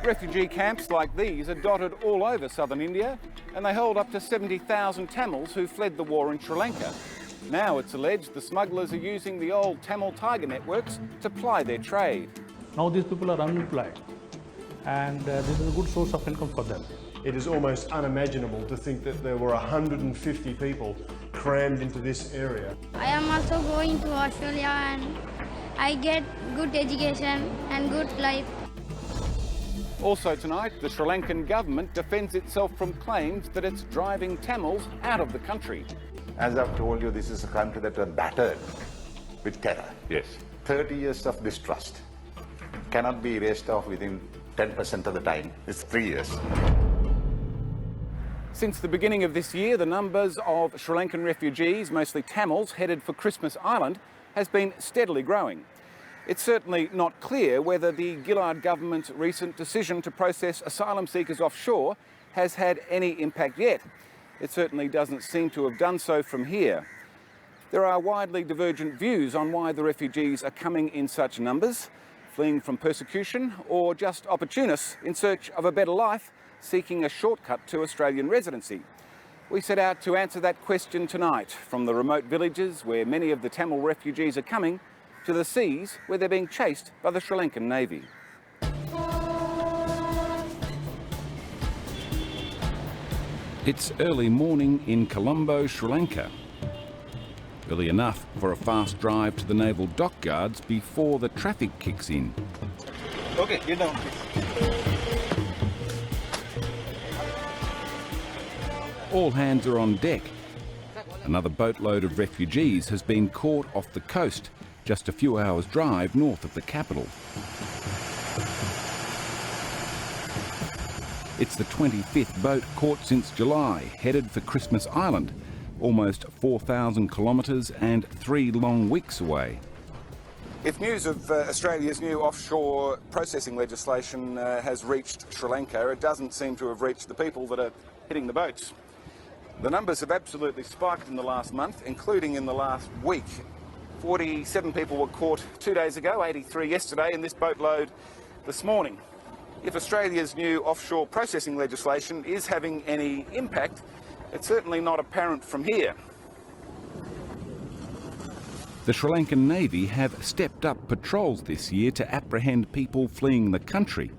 Refugee camps like these are dotted all over southern India, and they hold up to 70,000 Tamils who fled the war in Sri Lanka. Now it's alleged the smugglers are using the old Tamil tiger networks to ply their trade. Now these people are unemployed, and this is a good source of income for them. It is almost unimaginable to think that there were 150 people crammed into this area. I am also going to Australia and I get good education and good life. Also tonight, the Sri Lankan government defends itself from claims that it's driving Tamils out of the country. As I've told you, this is a country that was battered with terror. Yes. 30 years of distrust cannot be erased off within 10% of the time. It's 3 years. Since the beginning of this year, the numbers of Sri Lankan refugees, mostly Tamils, headed for Christmas Island has been steadily growing. It's certainly not clear whether the Gillard government's recent decision to process asylum seekers offshore has had any impact yet. It certainly doesn't seem to have done so from here. There are widely divergent views on why the refugees are coming in such numbers, fleeing from persecution or just opportunists in search of a better life, seeking a shortcut to Australian residency. We set out to answer that question tonight, from the remote villages where many of the Tamil refugees are coming to the seas where they're being chased by the Sri Lankan Navy. It's early morning in Colombo, Sri Lanka. Early enough for a fast drive to the Naval dockyards before the traffic kicks in. Okay, get down. All hands are on deck. Another boatload of refugees has been caught off the coast, just a few hours' drive north of the capital. It's the 25th boat caught since July, headed for Christmas Island, almost 4,000 kilometres and 3 long weeks away. If news of Australia's new offshore processing legislation has reached Sri Lanka, it doesn't seem to have reached the people that are hitting the boats. The numbers have absolutely spiked in the last month, including in the last week. 47 people were caught 2 days ago, 83 yesterday, and this boatload this morning. If Australia's new offshore processing legislation is having any impact, it's certainly not apparent from here. The Sri Lankan Navy have stepped up patrols this year to apprehend people fleeing the country.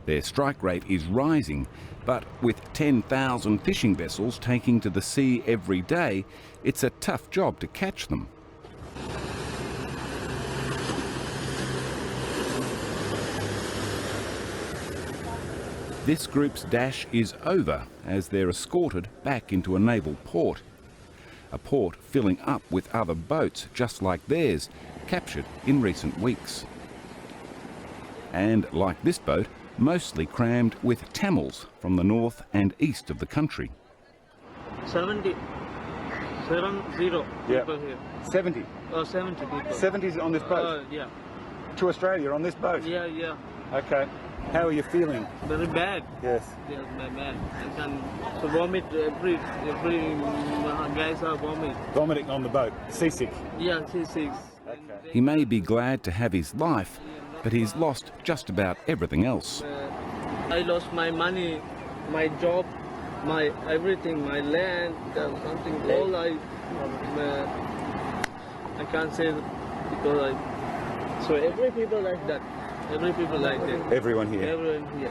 Their strike rate is rising, but with 10,000 fishing vessels taking to the sea every day, it's a tough job to catch them. This group's dash is over as they're escorted back into a naval port. A port filling up with other boats just like theirs, captured in recent weeks. And like this boat, mostly crammed with Tamils from the north and east of the country. 70 people here. 70? 70 people. 70's on this boat? Yeah. To Australia on this boat? Yeah, yeah. Okay. How are you feeling? Very bad. Yes. Yes, very bad. I can vomit every guys are vomit. Vomiting on the boat? Seasick? Yeah, seasick. Okay. He may be glad to have his life, but he's lost just about everything else. I lost my money, my job, my everything, my land, something. All I can't say because so every people like that. Every people like that. Everyone here? Everyone here.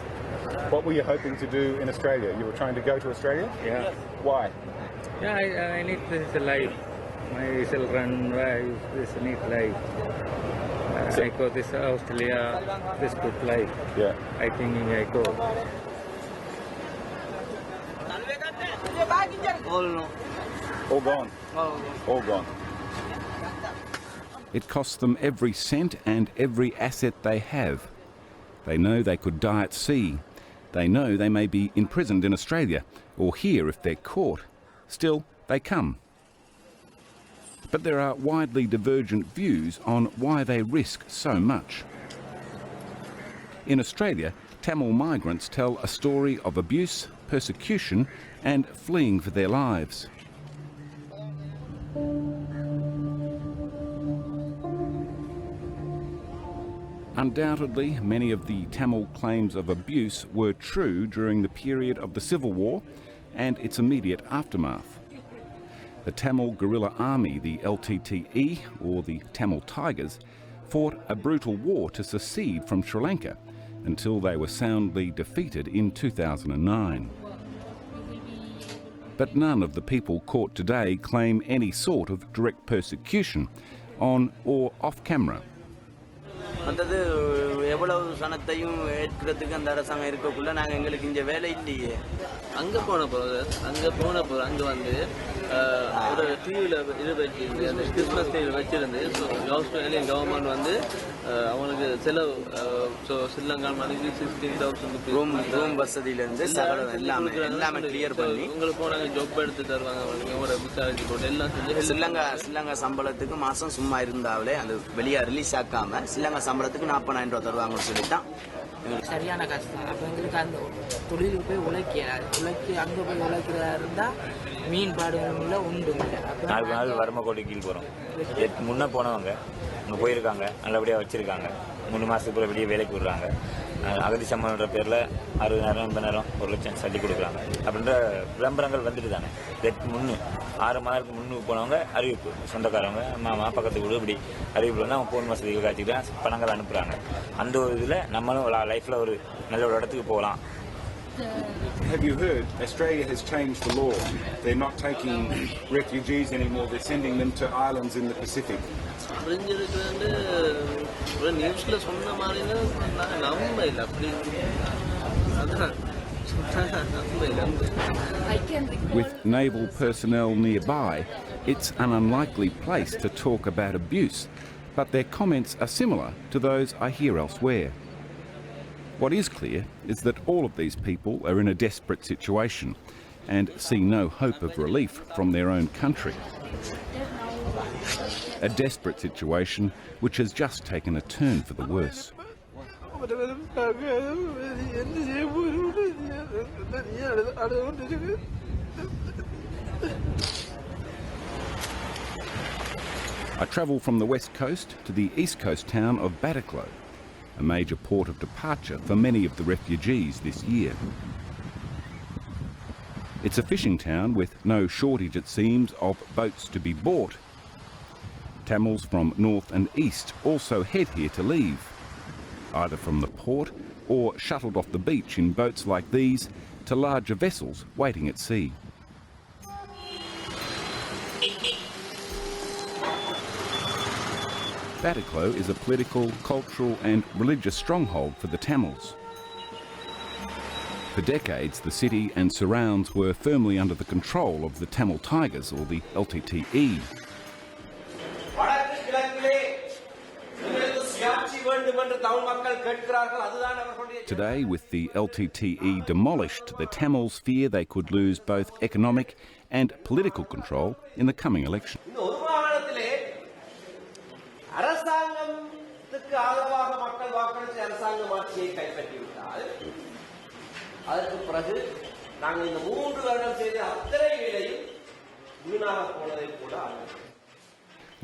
What were you hoping to do in Australia? You were trying to go to Australia? Yeah. Why? Yeah, I need this life. My children, this need life. I go this Australia, this good life. Yeah. I think I go. All gone? All gone. It costs them every cent and every asset they have. They know they could die at sea. They know they may be imprisoned in Australia, or here if they're caught. Still, they come. But there are widely divergent views on why they risk so much. In Australia, Tamil migrants tell a story of abuse, persecution, and fleeing for their lives. Undoubtedly, many of the Tamil claims of abuse were true during the period of the Civil War and its immediate aftermath. The Tamil guerrilla army, the LTTE, or the Tamil Tigers, fought a brutal war to secede from Sri Lanka until they were soundly defeated in 2009. But none of the people caught today claim any sort of direct persecution, on or off camera. மற்றது எவ்வளவு சனத்தையும் ஏற்கிறதுக்கு அந்த அரசாங்கம் இருக்கக்குள்ள நாங்கள் எங்களுக்கு இங்கே வேலை இல்லையே. அங்கே போன போது அங்கே வந்து ஒரு டிவியில் இது வச்சிருந்து அந்த கிறிஸ்மஸ் டிவியில் வச்சிருந்து ஸோ ஆஸ்திரேலியன் கவர்மெண்ட் வந்து அவங்களுக்கு செலவு ஸோ ஸ்ரீலங்கா மணிக்கு 16,000 ரூம் வசதியிலேருந்து எல்லாமே கிளியர் பண்ணி உங்களுக்கு போனாங்க ஜாப் எடுத்து தருவாங்க உங்களோட விசாரிச்சு போட்டு எல்லாம் செஞ்சு ஸ்ரீலங்கா சம்பளத்துக்கு மாதம் சும்மா இருந்தாலே அந்த வெளியே ரிலீஸ் ஆக்காமல் ஸ்ரீலங்கா சம்பளத்துக்கு 40,000 ரூபா தருவாங்கன்னு சொல்லிட்டான். சரியான கஷ்டம். அப்போ எங்களுக்கு அந்த தொழிலுக்கு போய் உழைக்கி அங்கே போய் உழைக்கிறதா இருந்தால் மீன் பாடுகளில் உண்டு இல்லை. 4 நாள் வறுமை கோடி கீழ் போகிறோம். முன்னே போனவங்க அங்கே போயிருக்காங்க, நல்லபடியாக வச்சுருக்காங்க. 3 மாதத்துக்கு பிறகு வெளியே வேலைக்கு விடுறாங்க. அகதி சம்பளன்ற பேரில் 60,000 80,000 1 லட்சம் சல்லி கொடுக்குறாங்க அப்படின்ற விளம்பரங்கள் வந்துட்டு தானே. 6 மாதத்துக்கு முன்னுக்கு போனவங்க அறிவிப்பு, சொந்தக்காரவங்க மாமா பக்கத்து வீடு இப்படி அறிவிப்பு வந்து அவங்க ஃபோன் வசதிகள் காய்ச்சிக்கிட்டு பணங்கள் அனுப்புகிறாங்க. அந்த ஒரு இதில் நம்மளும் லைஃப்பில் ஒரு நல்ல ஒரு இடத்துக்கு போகலாம். Have you heard Australia has changed the law? They're not taking refugees anymore, they're sending them to islands in the Pacific. புரிஞ்சிருக்குன்னு ஒரு நியூஸில் சொன்ன மாதிரின்னு நம்ப இல்லை அப்படி அதுதான் With naval personnel nearby, it's an unlikely place to talk about abuse, but their comments are similar to those I hear elsewhere. What is clear is that all of these people are in a desperate situation and see no hope of relief from their own country. A desperate situation which has just taken a turn for the worse. I travel from the west coast to the east coast town of Batticaloa, a major port of departure for many of the refugees this year. It's a fishing town with no shortage, it seems, of boats to be bought. Tamils from north and east also head here to leave, either from the port or shuttled off the beach in boats like these to larger vessels waiting at sea. Batticaloa is a political, cultural and religious stronghold for the Tamils. For decades, the city and surrounds were firmly under the control of the Tamil Tigers, or the LTTE. Today, with the LTTE demolished, the Tamils fear they could lose both economic and political control in the coming election.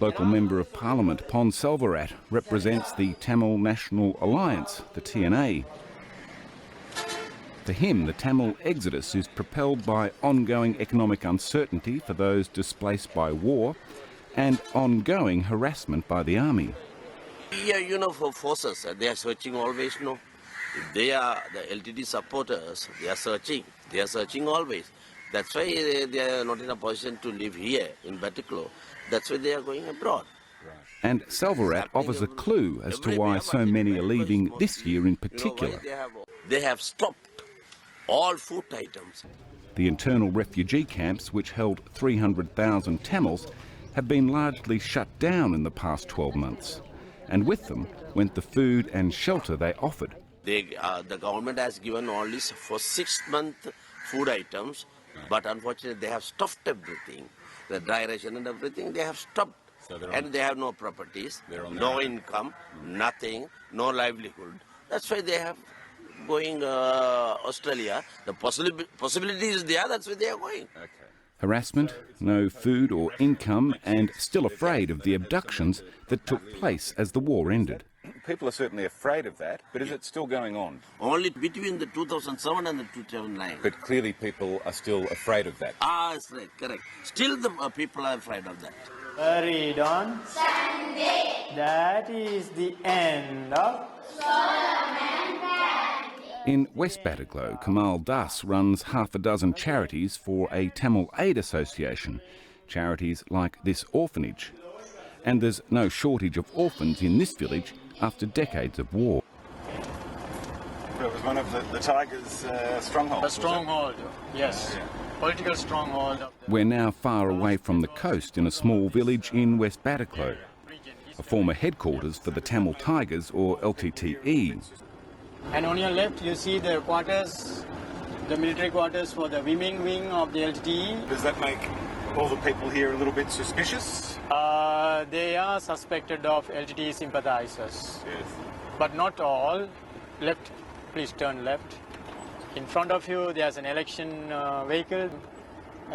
Local Member of Parliament Pon Selvarat represents the Tamil National Alliance, the TNA. For him, the Tamil exodus is propelled by ongoing economic uncertainty for those displaced by war and ongoing harassment by the army. Yeah, for forces, they are searching always, If they are the LTT supporters, they are searching always. That's why they are not in a position to live here in Batticaloa. That's why they are going abroad. And Selvarat offers a clue as to why so many are leaving this year in particular. They have stopped all food items. The internal refugee camps, which held 300,000 Tamils, have been largely shut down in the past 12 months. And with them went the food and shelter they offered. The government has given only for 6 months food items, but unfortunately they have stopped everything. The dry ration and everything, they have stopped. And they have no properties, no income, nothing, no livelihood. That's why they have going Australia. The possibility is there, that's why they are going. Harassment, no food or income, and still afraid of the abductions that took place as the war ended. people are certainly afraid of that, but is it still going on? Only between the 2007 and the 2009. But clearly people are still afraid of that. That's right, correct. Still the people are afraid of that. Buried on Sunday. That is the end of In West Batticaloa, Kamal Das runs half a dozen charities for a Tamil aid association, charities like this orphanage. And there's no shortage of orphans in this village after decades of war. It was one of the Tigers' strongholds. a stronghold, yes. Yeah. Political stronghold. We're now far away from the coast in a small village in West Batticaloa, a former headquarters for the Tamil Tigers, or LTTE. And on your left, you see the quarters, the military quarters for the women wing of the LTE. Does that make all the people here a little bit suspicious? They are suspected of LTTE sympathizers. Yes. But not all. Left, please turn left. In front of you, there's an election vehicle.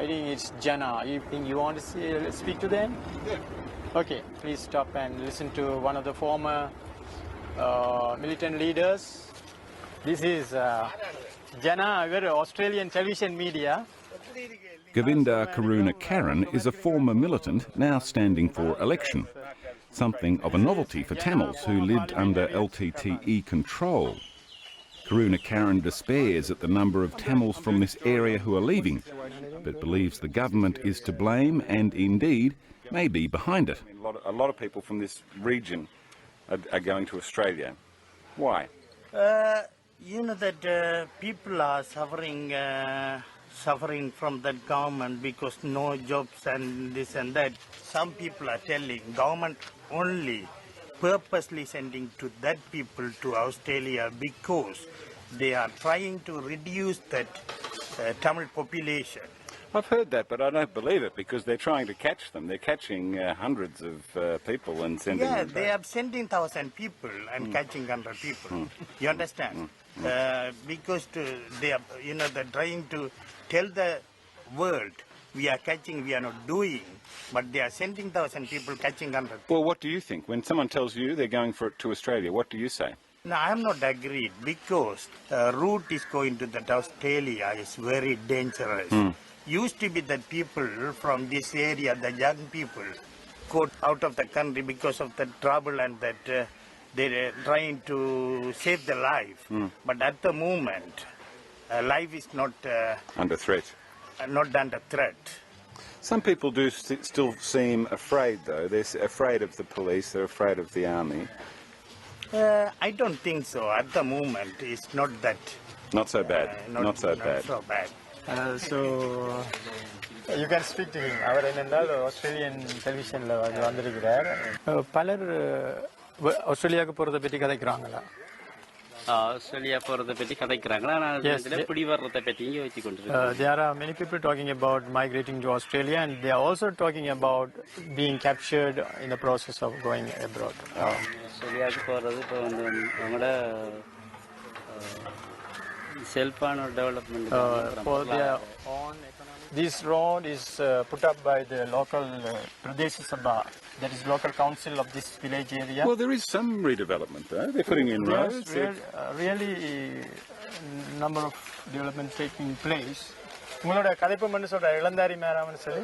I think it's Jana. You think you want to speak to them? Yeah. Okay, please stop and listen to one of the former militant leaders. This is Jana, we're Australian television media. Govinda Karuna Karan is a former militant now standing for election, something of a novelty for Tamils who lived under LTTE control. Karuna Karan despairs at the number of Tamils from this area who are leaving, but believes the government is to blame and indeed may be behind it. A lot of people from this region are going to Australia. Why? You know that people are suffering from that government because no jobs and this and that. Some people are telling government only purposely sending to that people to Australia because they are trying to reduce that Tamil population. I've heard that, but I don't believe it because they're trying to catch them. They're catching hundreds of people and sending them back. They are sending 1,000 people and catching 100 people. You understand? Because they are, they're trying to tell the world we are catching, we are not doing, but they are sending 1,000 people, catching 100. Well, what do you think? When someone tells you they're going to Australia, what do you say? No, I am not agreed because route is going to that Australia is very dangerous. Used to be that people from this area, the young people, go out of the country because of the trouble and that they're trying to save their life. But at the moment, life is not under threat. Not under threat. Some people do still seem afraid, though. They're afraid of the police. They're afraid of the army. I don't think so. At the moment, it's not that. Not so bad. Not so bad. So bad. So you can speak to him. அவர் என்னென்றால் Australian டெலிவிஷனில் வந்திருக்கிறார். பலர் ஆஸ்திரேலியாவுக்கு போகிறத பற்றி கதைக்கிறாங்களா? Australia போகிறத பற்றி கதைக்கிறாங்களா? ஆனால் பிடி வர்றதை பற்றியும் யோசிச்சு கொண்டிருக்கேன். There are many people talking about migrating to Australia, and they are also talking about being captured in the process of going abroad. ஆஸ்திரேலியாவுக்கு போகிறது இப்போ வந்து நம்மளோட self-owned development. For their own economy. This road is put up by the local Pradesh Sabha, that is local council of this village area. Well, there is some redevelopment though. They're putting in roads. Really, number of development taking place. உங்களோட கதைப்பு மண்ணு சொல்ற இளந்தாரி மேராமன்னு சொல்லி.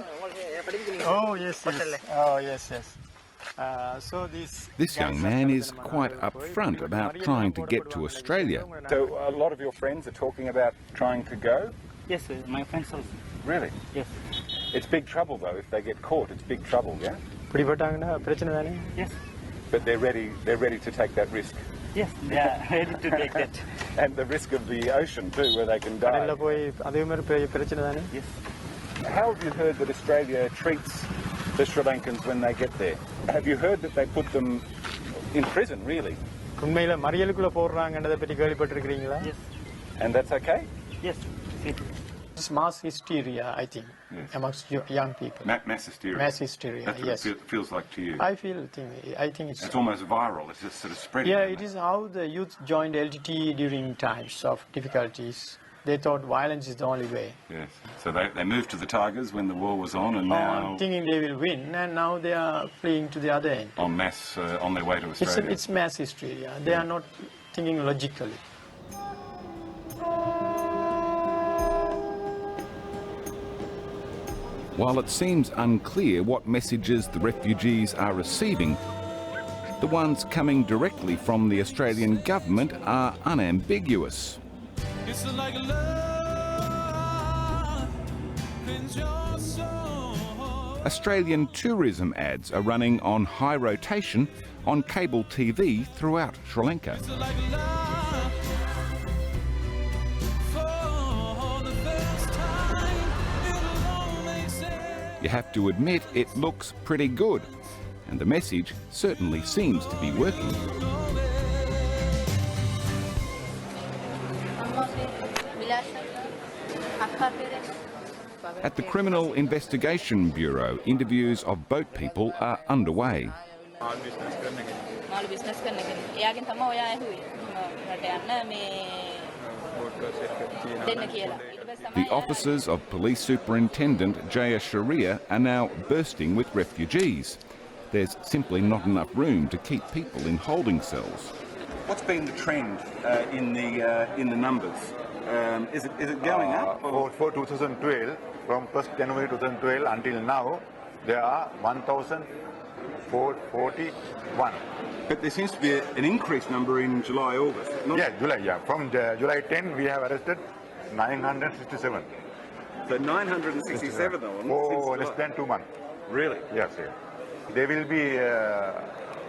Oh yes, yes. Oh yes, yes. This young man is quite upfront about trying to get to Australia. So a lot of your friends are talking about trying to go? Yes, sir. My friends also. Really? Yes. It's big trouble though. If they get caught, it's big trouble, yeah? பிடிபட்டாங்கன்னா பிரச்சனை தானே? Yes. But they're ready to take that risk. Yes, they are ready to take that. And the risk of the ocean too, where they can die. கடல்ல போய் அதே மாதிரி பிரச்சனை தானே? Yes. How have you heard that Australia treats the Sri Lankans when they get there? Have you heard that they put them in prison, really? உண்மையில மறியலுக்குள்ள போடுறாங்கன்றதை பற்றி கேள்விப்பட்டிருக்கீங்களா? Yes. And that's okay? Yes. It's mass hysteria, I think, amongst young people. Mass hysteria. Mass hysteria. That's yes. what it feels like to you. I think it's. It's almost viral. It's just sort of spreading. Yeah, it is how the youth joined LTT during times of difficulties. They thought violence is the only way. Yes. So they moved to the Tigers when the war was on, and now Thinking they will win, and now they are fleeing to the other end. en masse on their way to Australia. It's mass history. Yeah. They are not thinking logically. While it seems unclear what messages the refugees are receiving, the ones coming directly from the Australian government are unambiguous. Australian tourism ads are running on high rotation on cable TV throughout Sri Lanka. You have to admit it looks pretty good, and the message certainly seems to be working. At the Criminal Investigation Bureau, interviews of boat people are underway. The offices of Police Superintendent Jaya Sharia are now bursting with refugees. There's simply not enough room to keep people in holding cells. What's been the trend in the numbers? Is it going up? For 2012, from 1st January 2012 until now, there are 1,441. But there seems to be an increased number in July, August. Yeah, July, yeah. From July 10, we have arrested 967. So 967 of them? For less than 2 months. Really? Yes, yes. They will be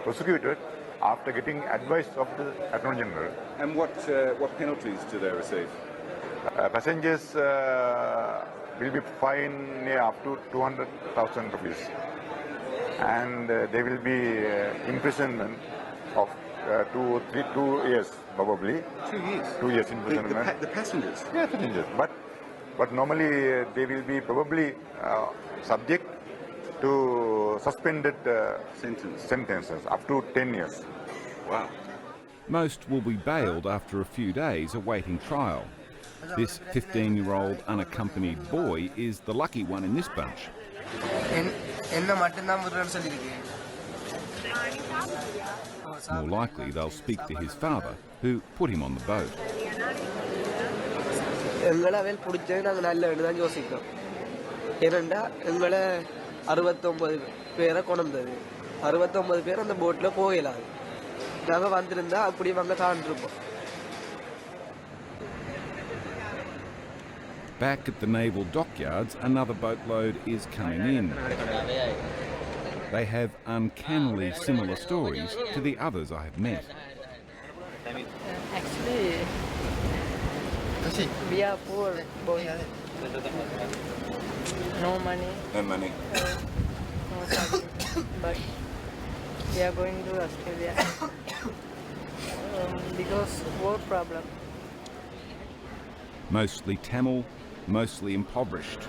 prosecuted after getting advice of the Attorney General. And what penalties do they receive? Passengers will be fined up to 200,000 rupees. And they will be imprisonment of 2 years, probably. 2 years? 2 years imprisonment. The passengers? Yeah, passengers. But normally they will be probably subject to suspended sentences up to 10 years. Wow. Most will be bailed after a few days awaiting trial. This 15-year-old unaccompanied boy is the lucky one in this bunch. More likely they'll speak to his father, who put him on the boat. Back at the Naval dockyards, another boatload is coming in. They have uncannily similar stories to the others I have met. Actually, we are poor boys. No money. No money. No study. But we are going to Australia because war problem. Mostly Tamil, mostly impoverished.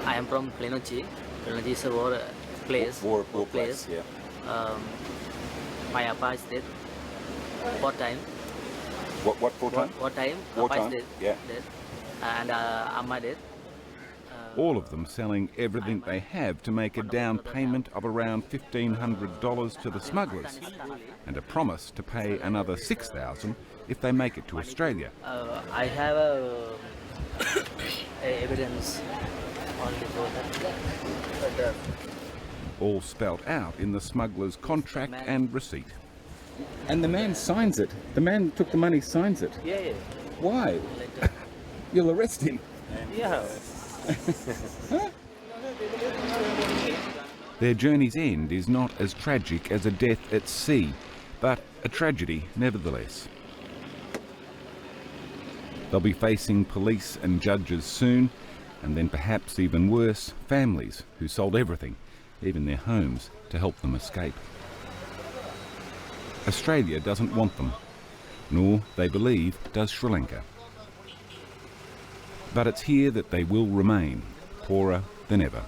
I am from Plenochi. Plenochi is a war place. War place, yeah. My Appa is dead. What time? What full time? What time? War Appa time, is dead. yeah. Dead. And Amma dead. All of them selling everything they have to make a down payment of around $1,500 to the smugglers and a promise to pay another $6,000 if they make it to Australia. I have evidence on the All spelt out in the smuggler's contract and receipt. And the man signs it. The man took the money, signs it. Yeah. Why? You'll arrest him. Yeah. Their journey's end is not as tragic as a death at sea, but a tragedy nevertheless. They'll be facing police and judges soon, and then perhaps even worse, families who sold everything, even their homes, to help them escape. Australia doesn't want them, nor, they believe, does Sri Lanka. But it's here that they will remain, poorer than ever.